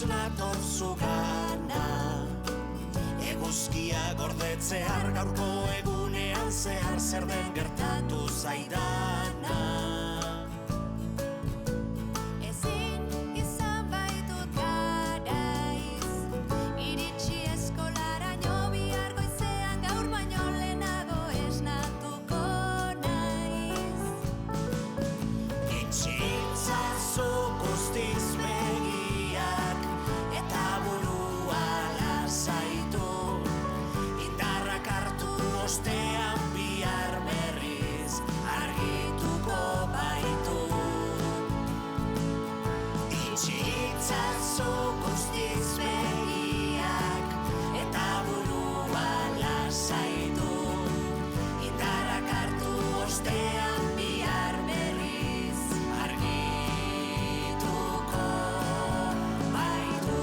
nator zugana. Eguzkia gordetzear gaurko egunean zehar zer den gertatu zaidana. Ezin izan baitut garaiz, iritsi eskolaraino bihar goizean gaur baino lehenago esnatuko naiz. Itxitzazu guztiz begiak eta burua lasaitu, indarrak hartu ostean bihar berriz argituko baitu. Itxitzazu guztiz begiak eta burua lasaitu, indarrak hartu ostean bihar berriz argituko baitu.